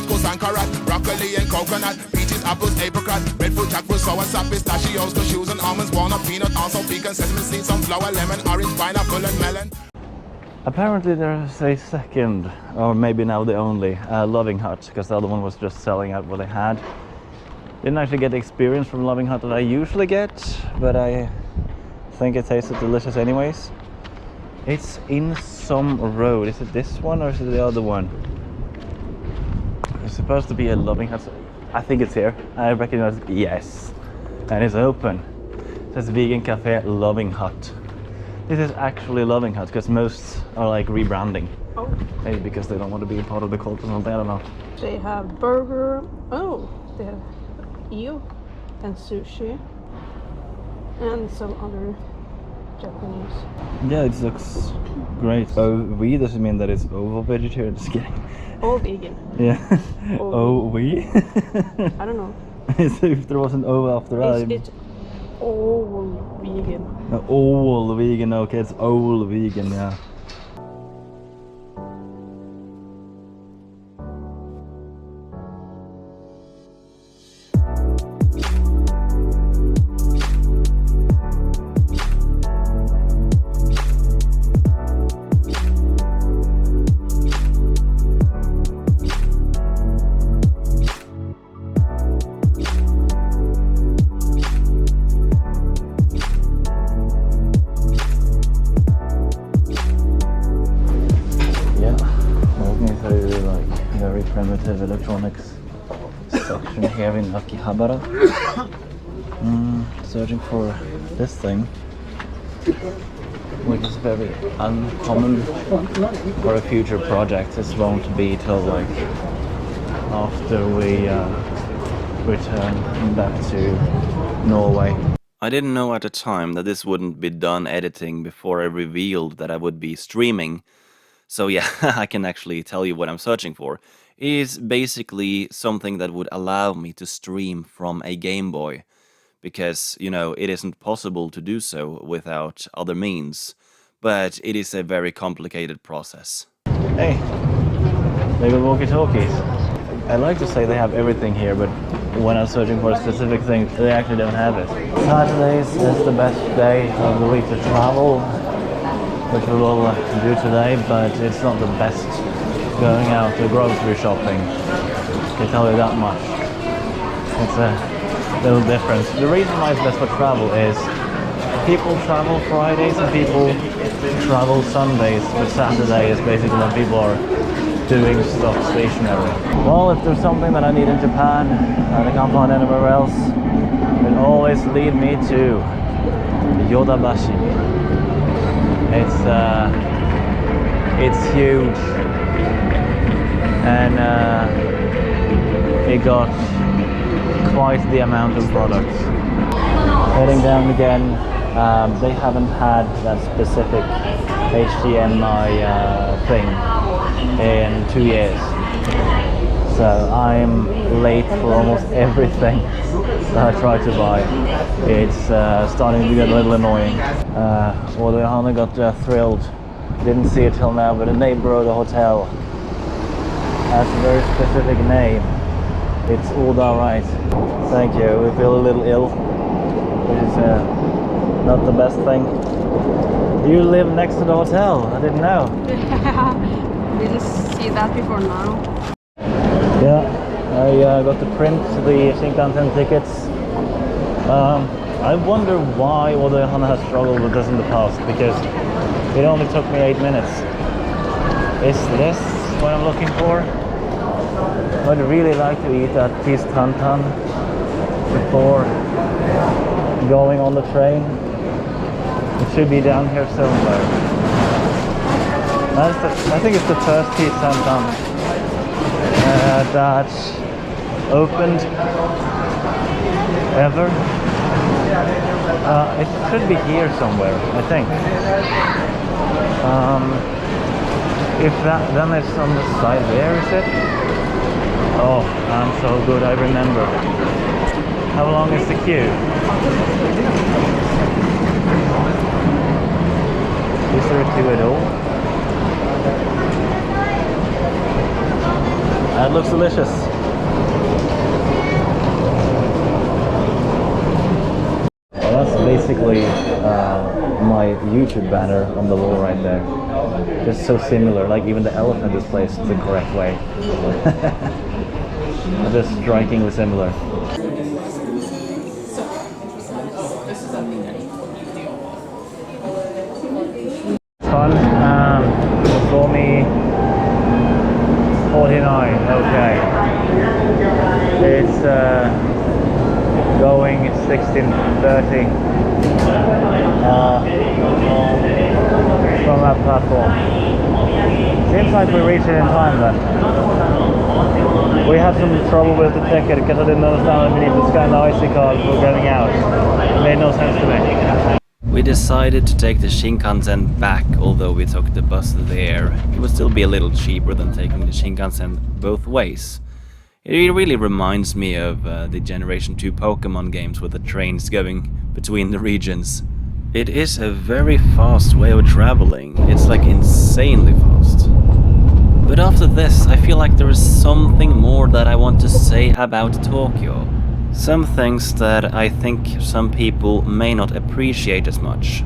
couscous and carrot, broccoli and coconut, peaches, apples, apricot, breadfruit, jackfruit, sour sap, pistachios, cashews and almonds, walnut, peanut, also pecan, sesame seeds, sunflower, lemon, orange, pineapple and melon. Apparently there's a second, or maybe now the only, LovingHut, because the other one was just selling out what they had. Didn't actually get the experience from LovingHut that I usually get, but I think it tasted delicious anyways. It's in some road. Is it this one or is it the other one? It's supposed to be a LovingHut. I think it's here. I recognize it. Yes. And it's open. It says Vegan Cafe LovingHut. This is actually LovingHut because most are like rebranding. Oh. Maybe because they don't want to be a part of the cult or something, I don't know. They have burger. Oh, they have eel and sushi and some other Japanese. Yeah, it looks great. We doesn't mean that it's ovo vegetarian, just kidding. All vegan. Yeah. Oh, we? I don't know. If there was an O after that. It's all vegan. All vegan, okay, it's all vegan, yeah. Primitive electronics section here in Akihabara. Searching for this thing, which is very uncommon for a future project. This won't be till like after we return back to Norway. I didn't know at the time that this wouldn't be done editing before I revealed that I would be streaming. So yeah, I can actually tell you what I'm searching for. It is basically something that would allow me to stream from a Game Boy. Because, you know, it isn't possible to do so without other means. But it is a very complicated process. Hey, they got walkie-talkies. I like to say they have everything here, but when I'm searching for a specific thing, they actually don't have it. Saturdays is the best day of the week to travel, which we will do today, but it's not the best going out to grocery shopping. I can tell you that much. It's a little different. The reason why it's best for travel is people travel Fridays and people travel Sundays, but Saturday is basically when people are doing stuff stationary. Well, if there's something that I need in Japan and I can't find anywhere else, it always lead me to Yodabashi. It's huge, and it got quite the amount of products. Heading down again, they haven't had that specific HDMI thing in 2 years, so I'm late for almost everything that I try to buy. It's starting to get a little annoying. Hana got thrilled. Didn't see it till now, but the neighbor of the hotel has a very specific name. It's Oda, right? Thank you. We feel a little ill, which is not the best thing. You live next to the hotel. I didn't know. Didn't see that before now. Yeah, I got to print the Shinkansen tickets. I wonder why Hana has struggled with this in the past, because it only took me 8 minutes. Is this what I'm looking for? I'd really like to eat that piece Tantan before going on the train. It should be down here somewhere. I think it's the first piece Tantan that opened ever. It should be here somewhere, I think. If that, then it's on the side there, is it? Oh, I'm so good, I remember. How long is the queue? Is there a queue at all? That looks delicious. Well, that's basically my YouTube banner on the wall right there. Just so similar, like even the elephant is placed the correct way. Just strikingly similar. Fun. For me, 49. Okay. It's going 16:30 from that platform. Seems like we reached it in time then. We had some trouble with the ticket because I didn't understand that we need to scan the IC card before going out. It made no sense to me. We decided to take the Shinkansen back, although we took the bus there. It would still be a little cheaper than taking the Shinkansen both ways. It really reminds me of the Generation 2 Pokemon games with the trains going between the regions. It is a very fast way of traveling. It's like insanely fast. But after this, I feel like there is something more that I want to say about Tokyo. Some things that I think some people may not appreciate as much.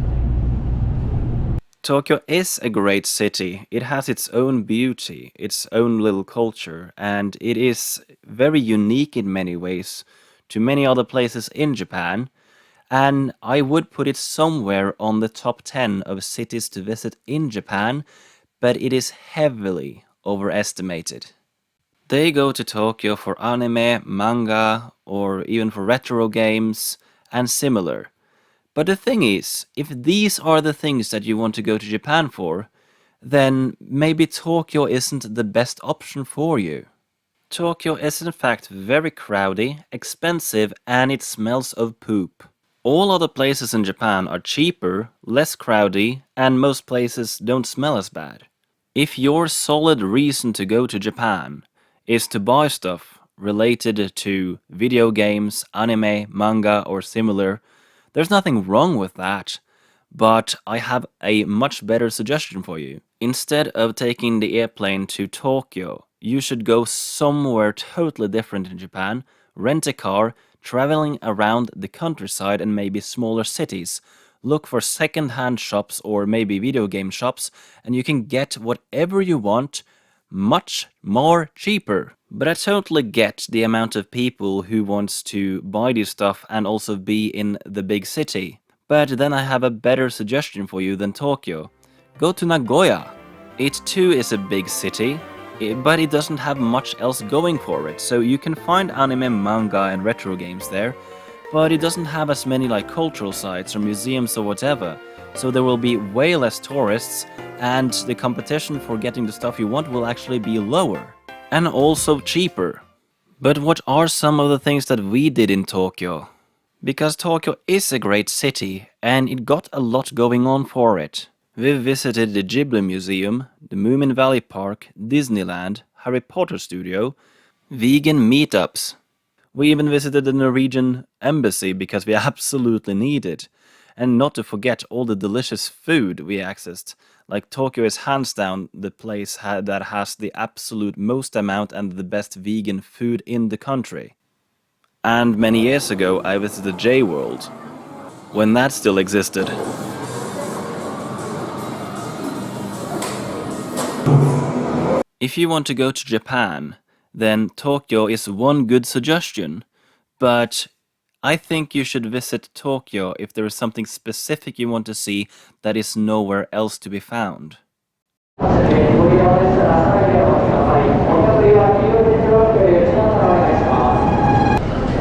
Tokyo is a great city. It has its own beauty, its own little culture, and it is very unique in many ways to many other places in Japan, and I would put it somewhere on the top 10 of cities to visit in Japan, but it is heavily overestimated. They go to Tokyo for anime, manga, or even for retro games, and similar. But the thing is, if these are the things that you want to go to Japan for, then maybe Tokyo isn't the best option for you. Tokyo is in fact very crowded, expensive, and it smells of poop. All other places in Japan are cheaper, less crowded, and most places don't smell as bad. If your solid reason to go to Japan is to buy stuff related to video games, anime, manga, or similar, there's nothing wrong with that, but I have a much better suggestion for you. Instead of taking the airplane to Tokyo, you should go somewhere totally different in Japan, rent a car, traveling around the countryside and maybe smaller cities. Look for second-hand shops or maybe video game shops, and you can get whatever you want much more cheaper. But I totally get the amount of people who wants to buy this stuff and also be in the big city. But then I have a better suggestion for you than Tokyo. Go to Nagoya. It too is a big city, but it doesn't have much else going for it. So you can find anime, manga and retro games there, but it doesn't have as many like cultural sites or museums or whatever. So there will be way less tourists, and the competition for getting the stuff you want will actually be lower. And also cheaper. But what are some of the things that we did in Tokyo? Because Tokyo is a great city, and it got a lot going on for it. We visited the Ghibli Museum, the Moomin Valley Park, Disneyland, Harry Potter Studio, vegan meetups. We even visited the Norwegian embassy because we absolutely need it. And not to forget all the delicious food we accessed. Like Tokyo is hands down the place that has the absolute most amount and the best vegan food in the country. And many years ago I visited J-World, when that still existed. If you want to go to Japan, then Tokyo is one good suggestion, but I think you should visit Tokyo if there is something specific you want to see that is nowhere else to be found.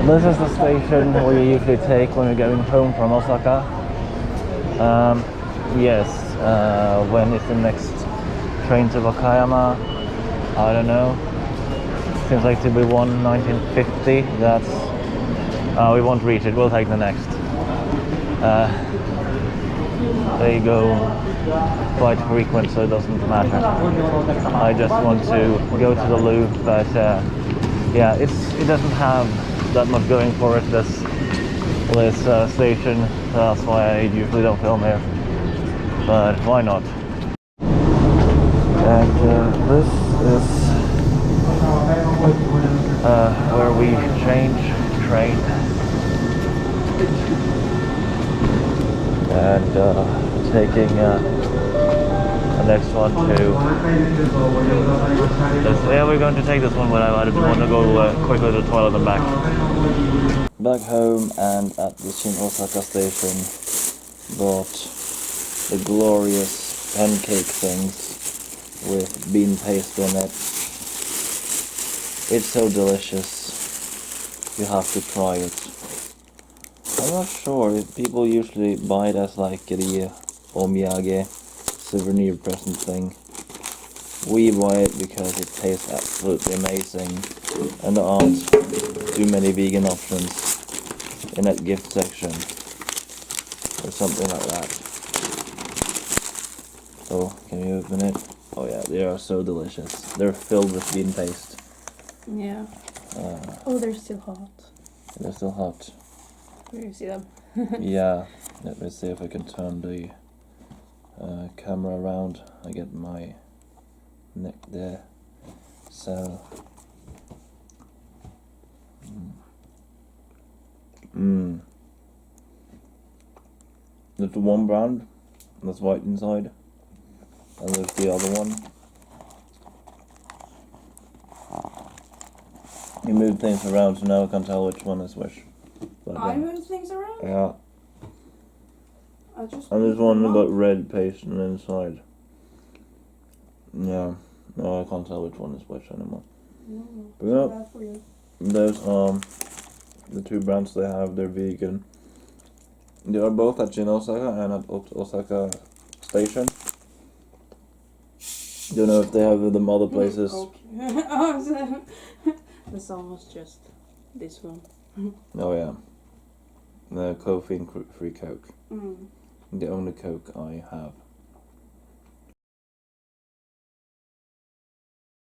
This is the station we usually take when we're going home from Osaka. Yes, when is the next train to Wakayama? I don't know. Seems like to be 1950. That's we won't reach it, we'll take the next. They go quite frequent, so it doesn't matter. I just want to go to the Louvre, but yeah, it doesn't have that much going for it, this station. That's why I usually don't film here. But why not? And this is where we change train. And taking the next one to... Yeah, we're going to take this one, but I want to go quickly to the toilet and back. Back home and at the Osaka station, got the glorious pancake things with bean paste in it. It's so delicious. You have to try it. I'm not sure. People usually buy it as like the omiyage souvenir present thing. We buy it because it tastes absolutely amazing and there aren't too many vegan options in that gift section or something like that. So, can you open it? Oh yeah, they are so delicious. They're filled with bean paste. Yeah. Oh, they're still hot. They're still hot. You see them? Yeah, let me see if I can turn the camera around. I get my neck there. So, there's the one brand that's white inside, and there's the other one. You move things around, so now I can't tell which one is which. But, I move things around? yeah. I just And there's one that got red paste on the inside. Yeah. No, I can't tell which one is which anymore. No, But yeah, bad for you. there's the two brands they have, they're vegan. They are both at Osaka and at Osaka station. Don't know if they have them other places. Okay. This almost just this one. Oh yeah. The coffee and free Coke. Mm. The only Coke I have.